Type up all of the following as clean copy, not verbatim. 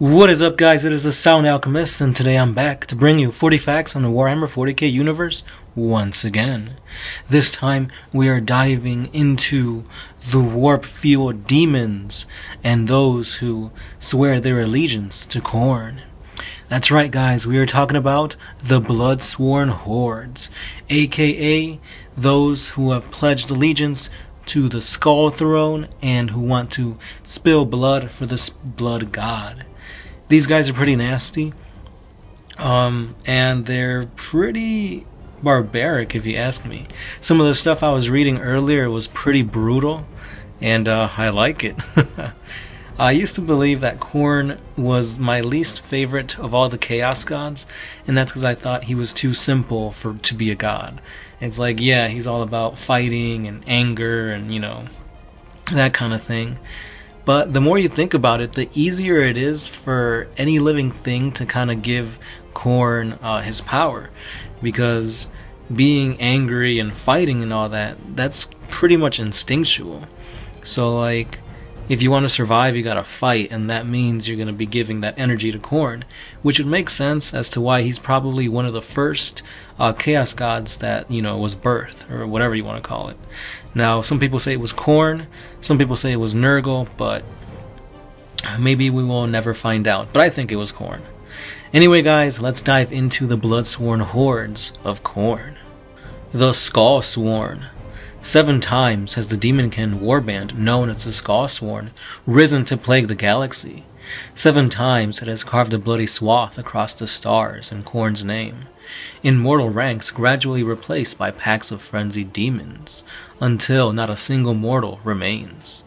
What is up, guys? It is the Sound Alchemist, and today I'm back to bring you 40 facts on the Warhammer 40k universe once again. This time we are diving into the warp-fueled demons and those who swear their allegiance to Khorne. That's right, guys, we are talking about the Bloodsworn hordes, aka those who have pledged allegiance to the Skull Throne and who want to spill blood for the blood god. These guys are pretty nasty, and they're pretty barbaric if you ask me. Some of the stuff I was reading earlier was pretty brutal, and I like it. I used to believe that Khorne was my least favorite of all the Chaos gods, and that's because I thought he was too simple to be a god. It's like, yeah, he's all about fighting and anger and, you know, that kind of thing. But the more you think about it, the easier it is for any living thing to kind of give Khorne his power. Because being angry and fighting and all that, that's pretty much instinctual. So, like, if you want to survive, you gotta fight, and that means you're gonna be giving that energy to Khorne, which would make sense as to why he's probably one of the first Chaos gods that, you know, was birthed, or whatever you want to call it. Now, some people say it was Khorne, some people say it was Nurgle, but maybe we will never find out. But I think it was Khorne. Anyway, guys, let's dive into the Bloodsworn hordes of Khorne. The Skullsworn. 7 times has the Demonkin warband, known as the Skullsworn, risen to plague the galaxy. 7 times it has carved a bloody swath across the stars in Khorne's name. In mortal ranks gradually replaced by packs of frenzied demons, until not a single mortal remains.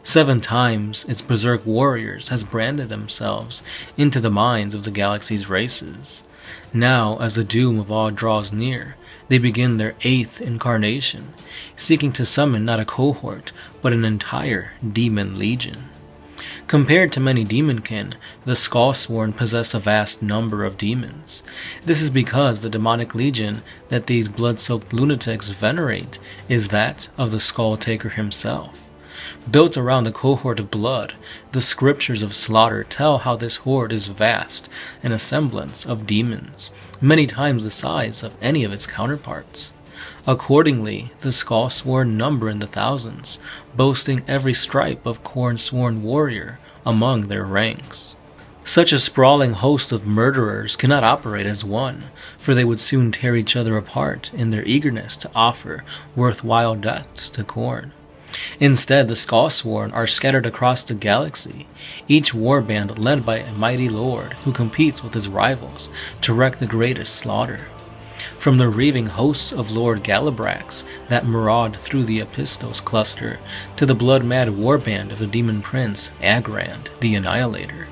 7 times its berserk warriors has branded themselves into the minds of the galaxy's races. Now, as the doom of all draws near, they begin their 8th incarnation, seeking to summon not a cohort, but an entire demon legion. Compared to many demonkin, the Skullsworn possess a vast number of demons. This is because the demonic legion that these blood-soaked lunatics venerate is that of the Skull-Taker himself. Built around the cohort of blood, the scriptures of slaughter tell how this horde is vast and a semblance of demons, many times the size of any of its counterparts. Accordingly, the Skullsworn number in the thousands, boasting every stripe of Khorne-sworn warrior among their ranks. Such a sprawling host of murderers cannot operate as one, for they would soon tear each other apart in their eagerness to offer worthwhile deaths to Khorne. Instead, the Skullsworn are scattered across the galaxy, each warband led by a mighty lord who competes with his rivals to wreak the greatest slaughter. From the raving hosts of Lord Galabrax that maraud through the Epistos cluster, to the blood-mad warband of the demon prince Agrand, the Annihilator,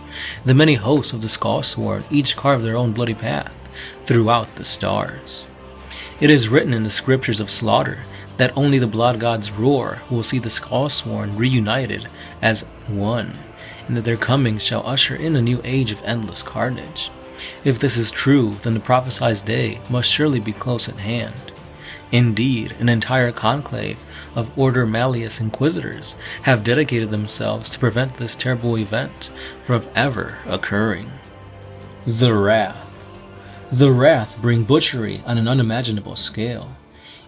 the many hosts of the Skullsworn each carve their own bloody path throughout the stars. It is written in the scriptures of slaughter that only the blood god's roar will see the Skullsworn reunited as one, and that their coming shall usher in a new age of endless carnage. If this is true, then the prophesied day must surely be close at hand. Indeed, an entire conclave of Order Malleus Inquisitors have dedicated themselves to prevent this terrible event from ever occurring. The Wrath. The Wrath bring butchery on an unimaginable scale.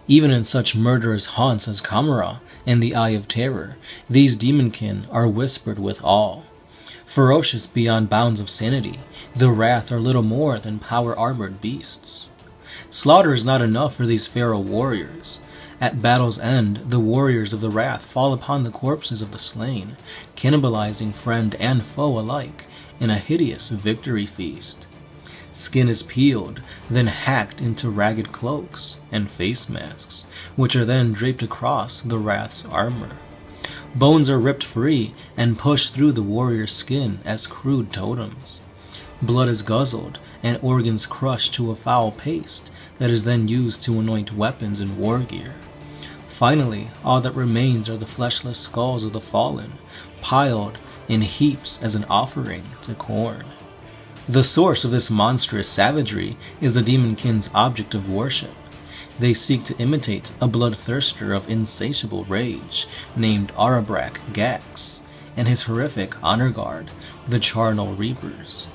Even in such murderous haunts as Camera and the Eye of Terror, these demonkin are whispered with awe. Ferocious beyond bounds of sanity, the Wrath are little more than power-armored beasts. Slaughter is not enough for these feral warriors. At battle's end, the warriors of the Wrath fall upon the corpses of the slain, cannibalizing friend and foe alike in a hideous victory feast. Skin is peeled, then hacked into ragged cloaks and face masks, which are then draped across the Wrath's armor. Bones are ripped free and pushed through the warrior's skin as crude totems. Blood is guzzled and organs crushed to a foul paste that is then used to anoint weapons and war gear. Finally, all that remains are the fleshless skulls of the fallen, piled in heaps as an offering to Khorne. The source of this monstrous savagery is the demonkin's object of worship. They seek to imitate a bloodthirster of insatiable rage, named Arabrak Gax, and his horrific honor guard, the Charnel Reapers.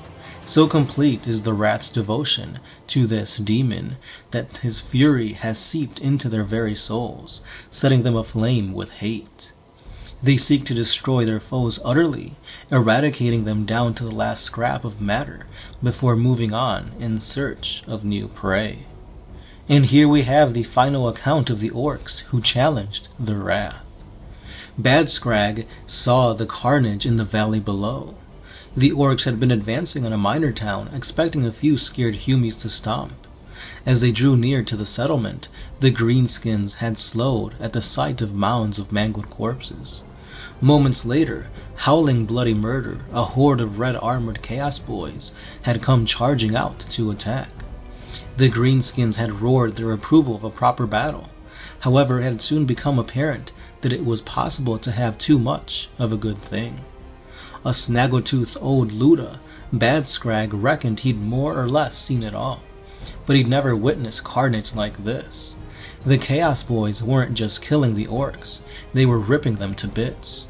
So complete is the Wrath's devotion to this demon that his fury has seeped into their very souls, setting them aflame with hate. They seek to destroy their foes utterly, eradicating them down to the last scrap of matter before moving on in search of new prey. And here we have the final account of the orcs who challenged the Wrath. Bad Scrag saw the carnage in the valley below. The orcs had been advancing on a minor town, expecting a few scared humies to stomp. As they drew near to the settlement, the greenskins had slowed at the sight of mounds of mangled corpses. Moments later, howling bloody murder, a horde of red-armored Chaos Boys had come charging out to attack. The greenskins had roared their approval of a proper battle. However, it had soon become apparent that it was possible to have too much of a good thing. A snaggletooth old Luda, Bad Scrag reckoned he'd more or less seen it all, but he'd never witnessed carnage like this. The Chaos Boys weren't just killing the orcs, they were ripping them to bits.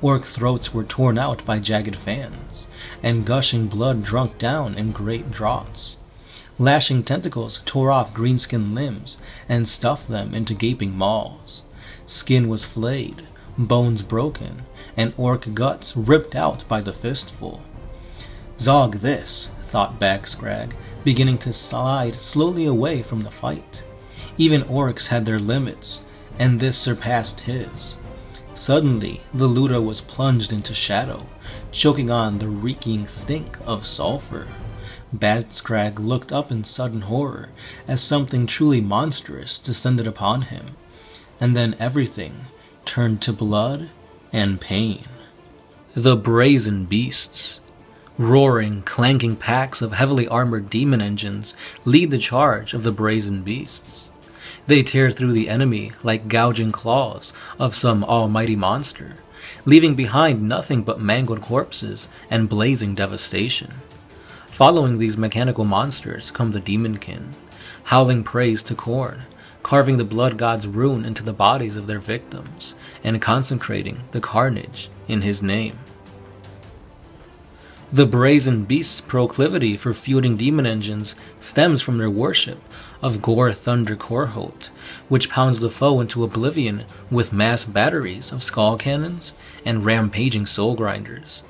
Orc throats were torn out by jagged fans, and gushing blood drunk down in great draughts. Lashing tentacles tore off greenskin limbs and stuffed them into gaping maws. Skin was flayed, bones broken, and orc guts ripped out by the fistful. Zog this, thought Bagscrag, beginning to slide slowly away from the fight. Even orcs had their limits, and this surpassed his. Suddenly, the Luda was plunged into shadow, choking on the reeking stink of sulfur. Bagscrag looked up in sudden horror as something truly monstrous descended upon him, and then everything turned to blood and pain. The Brazen Beasts. Roaring, clanking packs of heavily armored demon engines lead the charge of the Brazen Beasts. They tear through the enemy like gouging claws of some almighty monster, leaving behind nothing but mangled corpses and blazing devastation. Following these mechanical monsters come the Demonkin, howling praise to Khorne, carving the blood god's rune into the bodies of their victims, and consecrating the carnage in his name. The Brazen Beasts' proclivity for fielding demon engines stems from their worship of Gore Thunder Korholt, which pounds the foe into oblivion with mass batteries of skull cannons and rampaging soul grinders.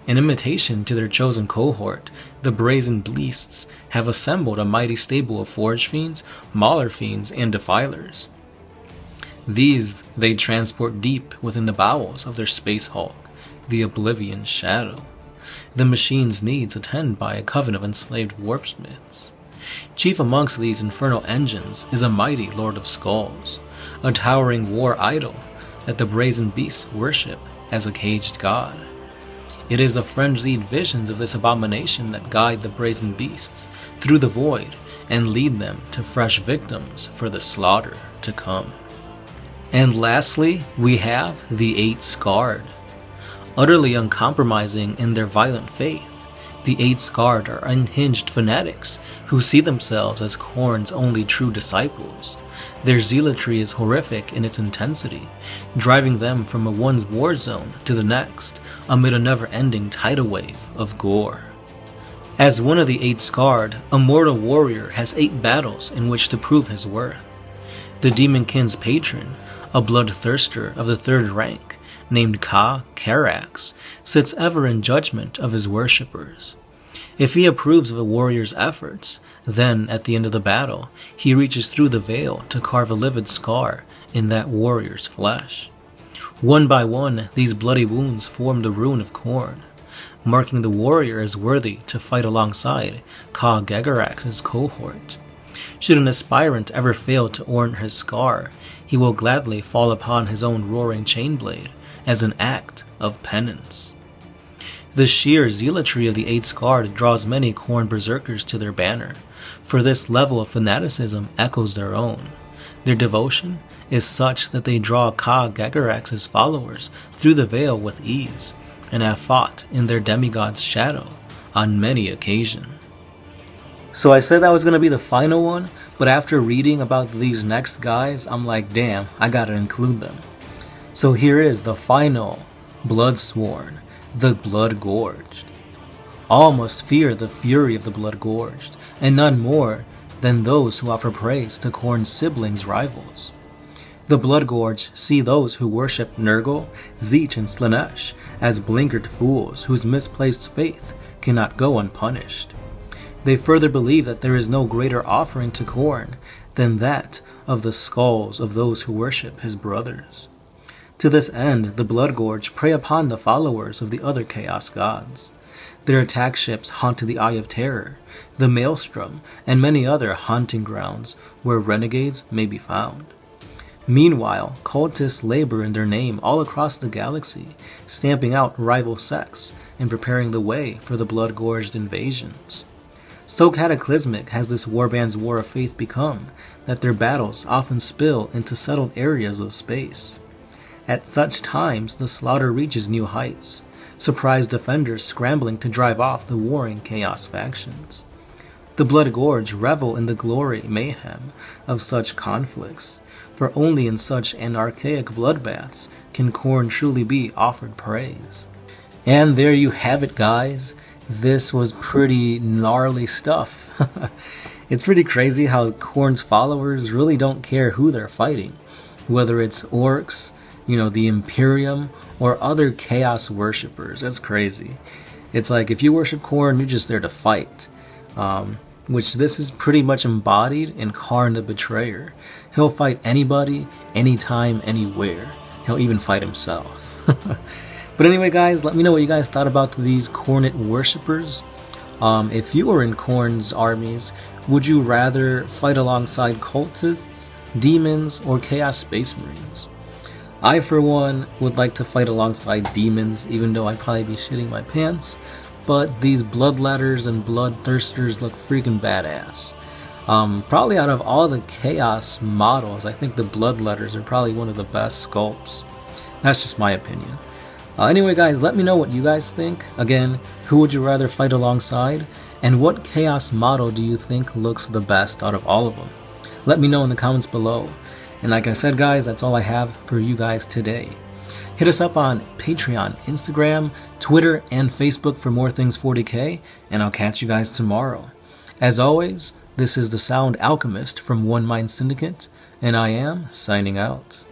In imitation to their chosen cohort, the Brazen Beasts have assembled a mighty stable of Forge Fiends, Mauler Fiends, and Defilers. These they transport deep within the bowels of their Space Hulk, the Oblivion Shadow. The machine's needs attend by a coven of enslaved warpsmiths. Chief amongst these infernal engines is a mighty Lord of Skulls, a towering war idol that the Brazen Beasts worship as a caged god. It is the frenzied visions of this abomination that guide the Brazen Beasts through the void and lead them to fresh victims for the slaughter to come. And lastly, we have the Eight Scarred. Utterly uncompromising in their violent faith, the Eight Scarred are unhinged fanatics who see themselves as Khorne's only true disciples. Their zealotry is horrific in its intensity, driving them from one's war zone to the next amid a never-ending tidal wave of gore. As one of the Eight Scarred, a mortal warrior has 8 battles in which to prove his worth. The Demonkin's patron, a bloodthirster of the 3rd rank, named Ka Karax, sits ever in judgment of his worshippers. If he approves of a warrior's efforts, then, at the end of the battle, he reaches through the veil to carve a livid scar in that warrior's flesh. One by one, these bloody wounds form the rune of Khorne, marking the warrior as worthy to fight alongside Ka Gegarax's cohort. Should an aspirant ever fail to earn his scar, he will gladly fall upon his own roaring chainblade as an act of penance. The sheer zealotry of the Eight Scarred draws many Khorne berserkers to their banner, for this level of fanaticism echoes their own. Their devotion is such that they draw Ka Gegarax's followers through the veil with ease, and have fought in their demigod's shadow on many occasions. So I said that was going to be the final one, but after reading about these next guys, I'm like, damn, I gotta include them. So here is the final Bloodsworn, the blood-gorged. All must fear the fury of the blood-gorged, and none more than those who offer praise to Khorne's siblings rivals. The blood-gorged see those who worship Nurgle, Tzeentch, and Slaanesh as blinkered fools whose misplaced faith cannot go unpunished. They further believe that there is no greater offering to Khorne than that of the skulls of those who worship his brothers. To this end, the Bloodgorge prey upon the followers of the other Chaos Gods. Their attack ships haunt the Eye of Terror, the Maelstrom, and many other haunting grounds where renegades may be found. Meanwhile, cultists labor in their name all across the galaxy, stamping out rival sects and preparing the way for the blood-gorged invasions. So cataclysmic has this Warbands' War of Faith become that their battles often spill into settled areas of space. At such times, the slaughter reaches new heights, surprised defenders scrambling to drive off the warring Chaos factions. The Bloodgorge revel in the glory mayhem of such conflicts, for only in such anarchaic bloodbaths can Khorne truly be offered praise. And there you have it, guys. This was pretty gnarly stuff. It's pretty crazy how Khorne's followers really don't care who they're fighting, whether it's orcs, the Imperium, or other Chaos worshippers. That's crazy. It's like, if you worship Khorne, you're just there to fight. Which this is pretty much embodied in Khorne the Betrayer. He'll fight anybody, anytime, anywhere. He'll even fight himself. But anyway, guys, let me know what you guys thought about these Khornate worshippers. If you were in Khorne's armies, would you rather fight alongside cultists, demons, or Chaos Space Marines? I, for one, would like to fight alongside demons, even though I'd probably be shitting my pants. But these bloodletters and bloodthirsters look freaking badass. Probably out of all the Chaos models, I think the bloodletters are probably one of the best sculpts. That's just my opinion. Anyway, guys, let me know what you guys think. Again, who would you rather fight alongside? And what Chaos model do you think looks the best out of all of them? Let me know in the comments below. And like I said, guys, that's all I have for you guys today. Hit us up on Patreon, Instagram, Twitter, and Facebook for more things 40k, and I'll catch you guys tomorrow. As always, this is the Sound Alchemist from One Mind Syndicate, and I am signing out.